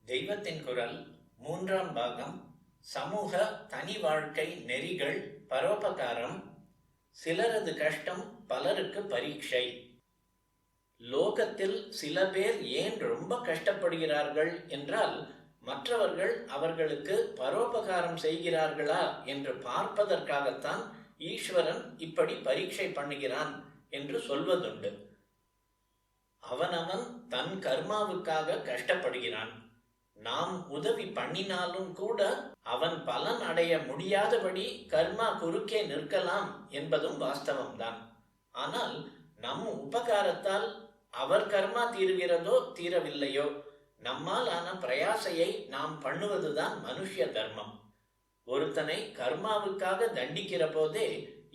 தெய்வத்தின் குரல் 3ஆம் பாகம். சமூக தனி வாழ்க்கை நெறிகள், பரோபகாரம். சிலரது கஷ்டம் பலருக்கு பரீட்சை. லோகத்தில் சில பேர் ஏன் ரொம்ப கஷ்டப்படுகிறார்கள் என்றால், மற்றவர்கள் அவர்களுக்கு பரோபகாரம் செய்கிறார்களா என்று பார்ப்பதற்காகத்தான் ஈஸ்வரன் இப்படி பரீட்சை பண்ணுகிறான் என்று சொல்வதுண்டு. அவனவன் தன் கர்மாவுக்காக கஷ்டப்படுகிறான். நாம் உதவி பண்ணினாலும் கூட அவன் பலன் அடைய முடியாதபடி கர்மா குறுக்கே நிற்கலாம் என்பதும் வாஸ்தவம்தான். ஆனால் நம் உபகாரத்தால் அவர் கர்மா தீருகிறதோ தீரவில்லையோ, நம்மால் ஆன பிரயாசையை நாம் பண்ணுவதுதான் மனுஷ்ய தர்மம். ஒருத்தனை கர்மாவுக்காக தண்டிக்கிற போதே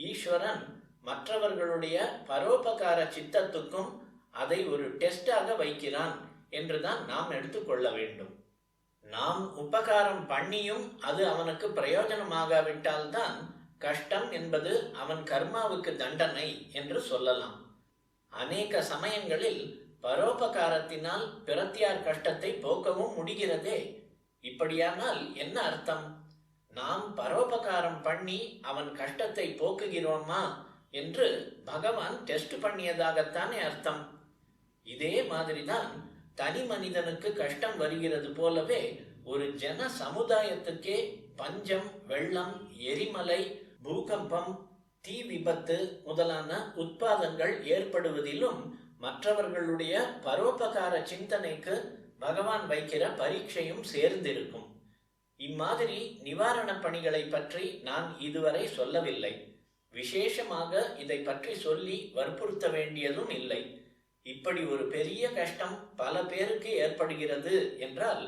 ஈஸ்வரன் மற்றவர்களுடைய பரோபகார சித்தத்துக்கும் அதை ஒரு டெஸ்டாக வைக்கிறான் என்றுதான் நாம் எடுத்துக்கொள்ள வேண்டும். நாம் உபகாரம் பண்ணியும் அது அவனுக்கு பிரயோஜனமாகாவிட்டால்தான் கஷ்டம் என்பது அவன் கர்மாவுக்கு தண்டனை என்று சொல்லலாம். அநேக சமயங்களில் பரோபகாரத்தினால் பிறத்தியார் கஷ்டத்தை போக்கவும் முடிகிறதே. இப்படியானால் என்ன அர்த்தம்? நாம் பரோபகாரம் பண்ணி அவன் கஷ்டத்தை போக்குகிறோமா என்று பகவான் டெஸ்ட் பண்ணியதாகத்தானே அர்த்தம். இதே மாதிரிதான் தனி மனிதனுக்கு கஷ்டம் வருகிறது போலவே ஒரு ஜன சமுதாயத்துக்கே பஞ்சம், வெள்ளம், எரிமலை, பூகம்பம், தீ விபத்து முதலான உட்பாதங்கள் ஏற்படுவதிலும் மற்றவர்களுடைய பரோபகார சிந்தனைக்கு பகவான் வைக்கிற பரீட்சையும் சேர்ந்திருக்கும். இம்மாதிரி நிவாரண பணிகளை பற்றி நான் இதுவரை சொல்லவில்லை. விசேஷமாக இதை பற்றி சொல்லி வற்புறுத்த வேண்டியதும் இல்லை. இப்படி ஒரு பெரிய கஷ்டம் பல பேருக்கு ஏற்படுகிறது என்றால்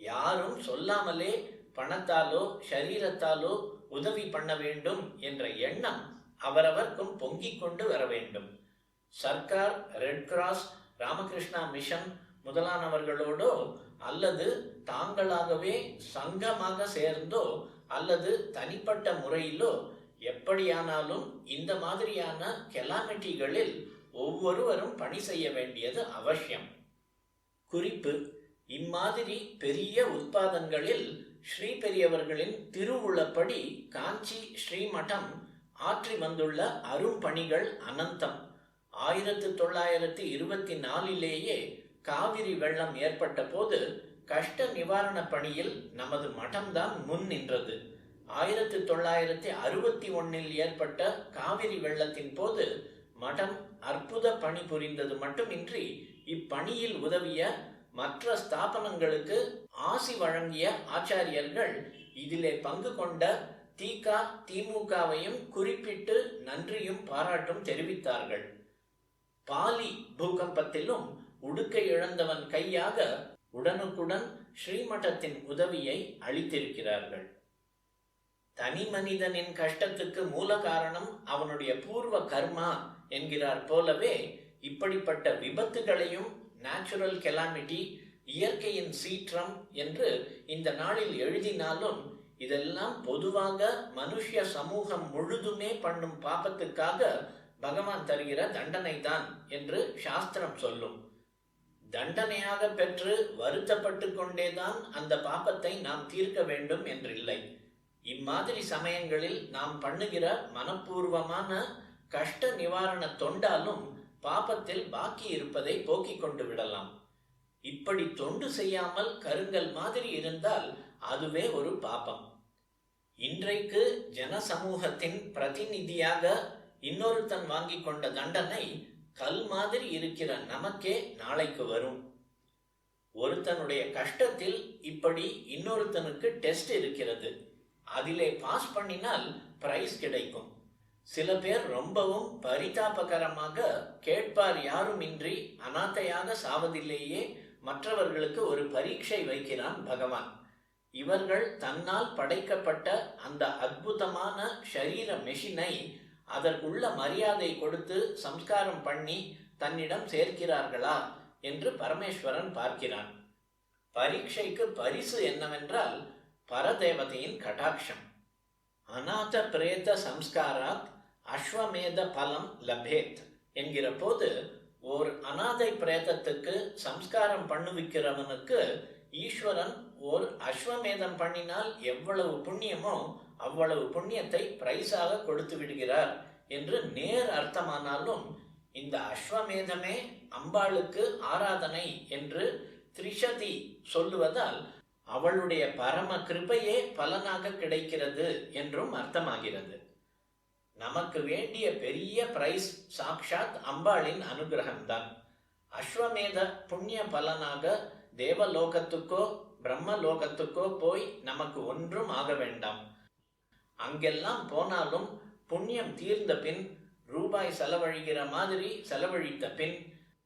யாரும் சொல்லாமலே பணத்தாலோ சரீரத்தாலோ உதவி பண்ண வேண்டும் என்ற எண்ணம் அவரவர்க்கும் பொங்கிக் கொண்டு வர வேண்டும். சர்க்கார், ரெட் கிராஸ், ராமகிருஷ்ணா மிஷன் முதலானவர்களோடோ அல்லது தாங்களாகவே சங்கமாக சேர்ந்தோ அல்லது தனிப்பட்ட முறையிலோ எப்படியானாலும் இந்த மாதிரியான கெலாமிட்டிகளில் ஒவ்வொருவரும் பணி செய்ய வேண்டியது அவசியம். குறிப்பு: இம்மாதிரி பெரிய உட்பாதங்களில் ஸ்ரீ பெரியவர்களின் திருவுளப்படி காஞ்சி ஸ்ரீமடம் ஆற்றி வந்துள்ள அரும்பணிகள் அனந்தம். 1924 காவிரி வெள்ளம் ஏற்பட்ட போது கஷ்ட நிவாரண பணியில் நமது மடம்தான் முன் நின்றது. 1961 ஏற்பட்ட காவிரி வெள்ளத்தின் போது மடம் அற்புத பணி புரிந்தது மட்டுமின்றி இப்பணியில் உதவிய மற்ற ஸ்தாபனங்களுக்கு ஆசி வழங்கிய ஆச்சாரியர்கள் இதிலே பங்கு கொண்ட திமுகவையும் குறிப்பிட்டு நன்றியும் பாராட்டும் தெரிவித்தார்கள். பாலி பூகம்பத்திலும் உடுக்கை இழந்தவன் கையாக உடனுக்குடன் ஸ்ரீமடத்தின் உதவியை அளித்திருக்கிறார்கள். தனி மனிதனின் கஷ்டத்துக்கு மூல காரணம் அவனுடைய பூர்வ கர்மா என்கிறார் போலவே இப்படிப்பட்ட விபத்துகளையும் நேச்சுரல் கெலாமிட்டி, இயற்கையின் சீற்றம் என்று இந்த நாளில் எழுதினாலும் இதெல்லாம் பொதுவாக மனுஷ்ய சமூகம் முழுதுமே பண்ணும் பாபத்துக்காக பகவான் தருகிற தண்டனை தான் என்று சாஸ்திரம் சொல்லும். தண்டனையாக பெற்று வருத்தப்பட்டு கொண்டேதான் அந்த பாபத்தை நாம் தீர்க்க வேண்டும் என்றில்லை. இம்மாதிரி சமயங்களில் நாம் பண்ணுகிற மனப்பூர்வமான கஷ்ட நிவாரண தொண்டாலும் பாபத்தில் பாக்கி இருப்பதை போக்கிக் கொண்டு விடலாம். இப்படி தொண்டு செய்யாமல் கருங்கல் மாதிரி இருந்தால் அதுவே ஒரு பாபம். இன்றைக்கு ஜன சமூகத்தின் பிரதிநிதியாக இன்னொருத்தன் வாங்கி கொண்ட தண்டனை கல் மாதிரி இருக்கிற நமக்கே நாளைக்கு வரும். ஒருத்தனுடைய கஷ்டத்தில் இப்படி இன்னொருத்தனுக்கு டெஸ்ட் இருக்கிறது. அதிலே பாஸ் பண்ணினால் பிரைஸ் கிடைக்கும். சில பேர் ரொம்பவும் பரிதாபகரமாக கேட்பார் யாருமின்றி அநாதையாக சாவதிலேயே மற்றவர்களுக்கு ஒரு பரீட்சை வைக்கிறான் பகவான். இவர்கள் தன்னால் படைக்கப்பட்ட அந்த அற்புதமான ஷரீர மெஷினை அதற்குள்ள மரியாதை கொடுத்து சம்ஸ்காரம் பண்ணி தன்னிடம் சேர்க்கிறார்களா என்று பரமேஸ்வரன் பார்க்கிறான். பரீட்சைக்கு பரிசு என்னவென்றால் பரதேவதையின் கடாட்சம். அநாத பிரேத சம்ஸ்காராத் அஸ்வமேத பலம் லபேத் என்கிற போது ஓர் அநாதை பிரேதத்துக்கு சம்ஸ்காரம் பண்ணுவிக்கிறவனுக்கு ஈஸ்வரன் ஒரு அஸ்வமேதம் பண்ணினால் எவ்வளவு புண்ணியமோ அவ்வளவு புண்ணியத்தை பிரைஸாக கொடுத்து விடுகிறார் என்று நேர் அர்த்தமானாலும், இந்த அஸ்வமேதமே அம்பாளுக்கு ஆராதனை என்று திரிஷதி சொல்லுவதால் அவளுடைய பரம கிருபையே பலனாக கிடைக்கிறது என்றும் அர்த்தமாகிறது. நமக்கு வேண்டிய பெரிய பிரைஸ் சாக்ஷாத் அம்பாளின் அனுகிரகம்தான். அஸ்வமேத புண்ணிய பலனாக தேவலோகத்துக்கோ பிரம்மலோகத்துக்கோ போய் நமக்கு ஒன்றும் ஆக வேண்டாம். அங்கெல்லாம் போனாலும் புண்ணியம் தீர்ந்த பின், ரூபாய் செலவழிக்கிற மாதிரி செலவழித்த பின்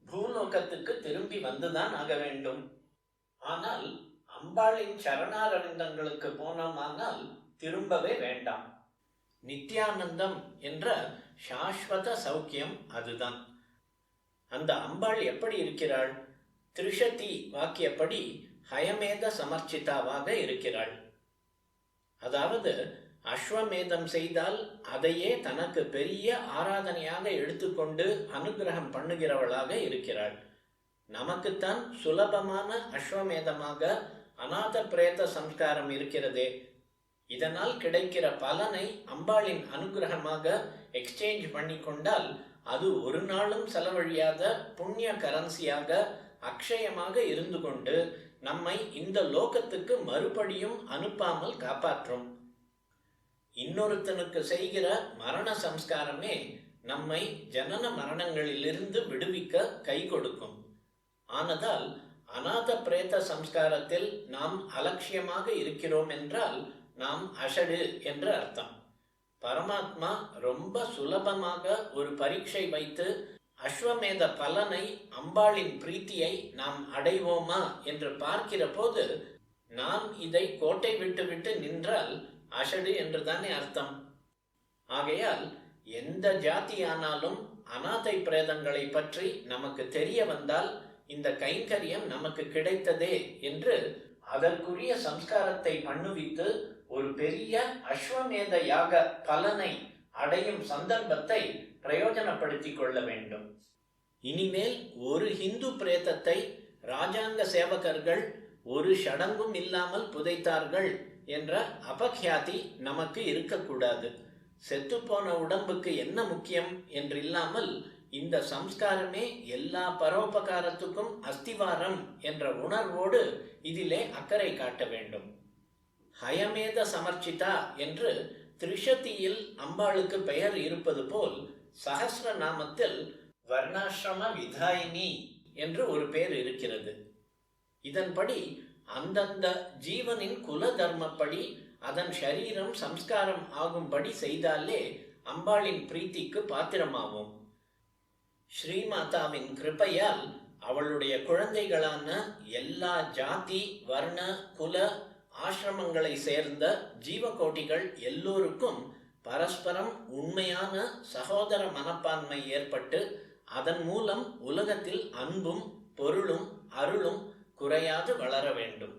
பூலோகத்துக்கு திரும்பி வந்துதான் ஆக வேண்டும். ஆனால் அம்பாளின் சரணாரவிந்தங்களுக்கு போனோமானால் திரும்பவே வேண்டாம். நித்யானந்தம் என்ற சாஸ்வத சௌக்கியம் அதுதான். அந்த அம்பாள் எப்படி இருக்கிறாள்? திரிஷதி வாக்கியப்படி ஹயமேத சமர்ச்சிதாவாக இருக்கிறாள். அதாவது அஸ்வமேதம் செய்தால் அதையே தனக்கு பெரிய ஆராதனையாக எடுத்துக்கொண்டு அனுகிரகம் பண்ணுகிறவளாக இருக்கிறாள். நமக்குத்தான் சுலபமான அஸ்வமேதமாக அநாத பிரேத சம்ஸ்காரம் இருக்கிறதே. இதனால் கிடைக்கிற பலனை அம்பாளின் அனுகிரகமாக எக்ஸ்சேஞ்ச் பண்ணி கொண்டால் அது ஒரு நாளும் செலவழியாத புண்ணிய கரன்சியாக அக்ஷயமாக இருந்து கொண்டு நம்மை இந்த லோகத்துக்கு மறுபடியும் அனுப்பாமல் காப்பாற்றும். இன்னொருத்தனுக்கு செய்கிற மரண சம்ஸ்காரமே நம்மை ஜனன மரணங்களிலிருந்து விடுவிக்க கை கொடுக்கும். ஆனதால் அநாத பிரேத சம்ஸ்காரத்தில் நாம் அலட்சியமாக இருக்கிறோம் என்றால் நாம் அஷடு என்று அர்த்தம். பரமாத்மா ரொம்ப சுலபமாக ஒரு பரீட்சை வைத்து அஸ்வமேத பலனை, அம்பாளின் பிரீத்தியை நாம் அடைவோமா என்று பார்க்கிற போது நாம் இதை கோட்டை விட்டு விட்டு நின்றால் அஷடு என்றுதானே அர்த்தம். ஆகையால் எந்த ஜாதியானாலும் அநாதை பிரேதங்களை பற்றி நமக்கு தெரிய வந்தால் இந்த கைங்கரியம் நமக்கு கிடைத்ததே என்று அதற்குரிய சம்ஸ்காரத்தை பண்ணுவித்து ஒரு பெரிய அஸ்வமேத யாக பலனை அடையும் சந்தர்ப்பத்தை பிரயோஜனப்படுத்திக் கொள்ள வேண்டும். இனிமேல் ஒரு ஹிந்து பிரேதத்தை ராஜாங்க சேவகர்கள் ஒரு சடங்கும் இல்லாமல் புதைத்தார்கள் என்ற அபக்யாதி நமக்கு இருக்கக்கூடாது. செத்துப்போன உடம்புக்கு என்ன முக்கியம் என்றில்லாமல் இந்த சம்ஸ்காரமே எல்லா பரோபகாரத்துக்கும் அஸ்திவாரம் என்ற உணர்வோடு இதிலே அக்கறை காட்ட வேண்டும். ஹயமேத சமர்ச்சிதா என்று திரிஷதியில் அம்பாளுக்கு பெயர் இருப்பது போல் சஹஸ்ர நாமத்தில் வர்ணாசிரம விதாயினி என்று ஒரு பெயர் இருக்கிறது. இதன்படி அந்தந்த ஜீவனின் குல தர்மப்படி அதன் ஷரீரம் சம்ஸ்காரம் ஆகும்படி செய்தாலே அம்பாளின் பிரீத்திக்கு பாத்திரமாகும். ஸ்ரீமாதாவின் கிருபையால் அவளுடைய குழந்தைகளான எல்லா ஜாதி வர்ண குல ஆசிரமங்களை சேர்ந்த ஜீவகோட்டிகள் எல்லோருக்கும் பரஸ்பரம் உண்மையான சகோதர மனப்பான்மை ஏற்பட்டு அதன் மூலம் உலகத்தில் அன்பும் பொருளும் அருளும் குறையாது வளர வேண்டும்.